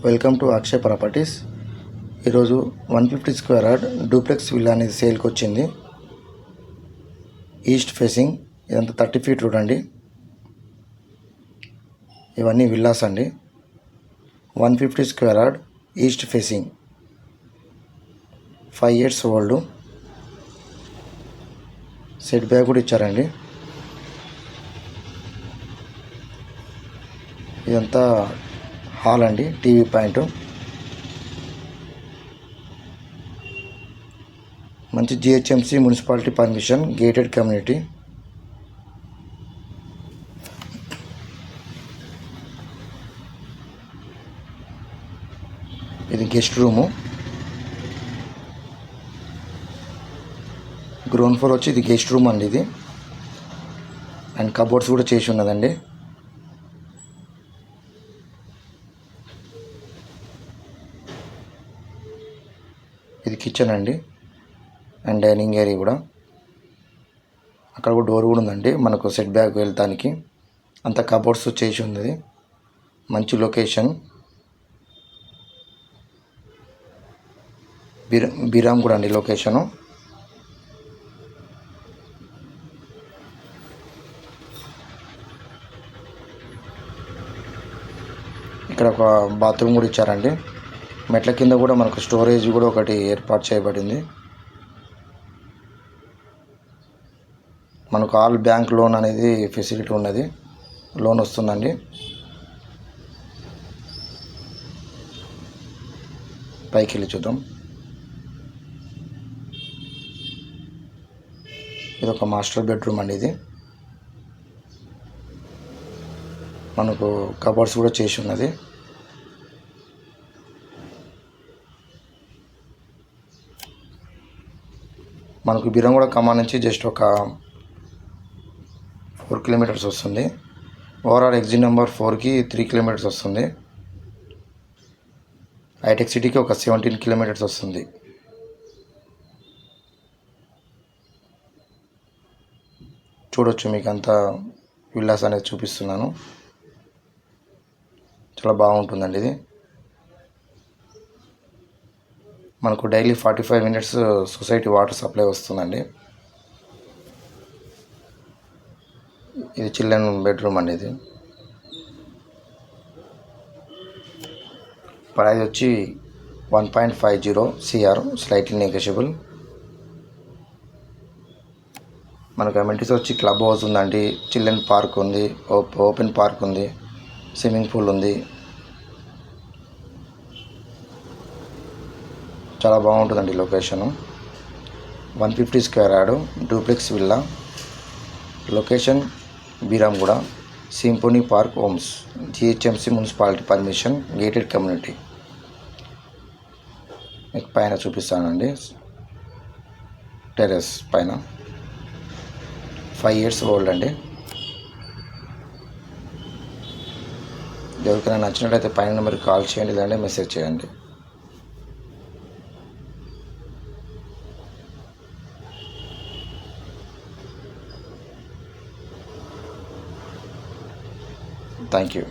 Welcome to Akshay properties. ఈరోజు 150 square yard duplex villa అనేది సేల్కి వచ్చింది. ఈస్ట్ ఫేసింగ్, ఇదంతా 30 ఫీట్ రోడ్ అండి. ఇవన్నీ విల్లాస్ అండి. 150 square yard east facing, 5 years old. Set back కూడా ఇచ్చారండి. ఇదంతా హాల్ అండి, టీవీ పాయింట్. మంచి GHMC municipality permission, gated community. ఇది గెస్ట్ రూము. గ్రౌండ్ ఫ్లోర్ వచ్చి ఇది గెస్ట్ రూమ్ అండి. ఇది అండ్ కబోర్డ్స్ కూడా చేసి ఉన్నదండి. ఇది కిచెన్ అండి అండ్ డైనింగ్ ఏరియా కూడా. అక్కడ కూడా డోర్ కూడా ఉందండి మనకు సెట్ బ్యాక్ వెళ్తానికి. అంత కబోర్డ్స్ చేసి ఉంది. మంచి లొకేషన్. బిరామ్ కూడా అండి లొకేషను. ఇక్కడ ఒక బాత్రూమ్ కూడా ఇచ్చారండి. మెట్ల కింద కూడా మనకు స్టోరేజ్ కూడా ఒకటి ఏర్పాటు చేయబడింది. మనకు ఆల్ బ్యాంక్ లోన్ అనేది ఫెసిలిటీ ఉన్నది. లోన్ వస్తుందండి. పైకి వెళ్ళి చూద్దాం. ఇది ఒక మాస్టర్ బెడ్రూమ్ అండి. ఇది మనకు కబోర్డ్స్ కూడా చేసి ఉన్నది. మనకు బిరంగూడ ఖమ్మం నుంచి జస్ట్ ఒక 4 kilometers వస్తుంది. ఓవరాల్ ఎగ్జిట్ నెంబర్ 4కి 3 kilometers వస్తుంది. హైటెక్ సిటీకి ఒక 17 kilometers వస్తుంది. చూడొచ్చు, మీకు అంతా విల్లాస్ అనేది చూపిస్తున్నాను. చాలా బాగుంటుందండి. ఇది మనకు daily 45 minutes society water supply వస్తుందండి. ఇది చిల్డ్రన్ బెడ్రూమ్ అండి. ఇది ప్రైస్ వచ్చి 1.50 CR, స్లైట్లీ నెగోషియబుల్. మనకు అమెనిటీస్ వచ్చి క్లబ్ హౌస్ ఉందండి, చిల్డ్రన్ పార్క్ ఉంది, ఓపెన్ పార్క్ ఉంది, స్విమ్మింగ్ పూల్ ఉంది. చాలా బాగుంటుందండి location. 150 square yard duplex villa. Location Beeramguda, Symphony Park Homes, GHMC municipality permission, gated community. మీకు పైన చూపిస్తానండి. టెర్రస్ పైన 5 years ఓల్డ్ అండి. ఎవరికైనా నచ్చినట్లయితే పైన నెంబర్కి కాల్ చేయండి, లేదంటే మెసేజ్ చేయండి. Thank you.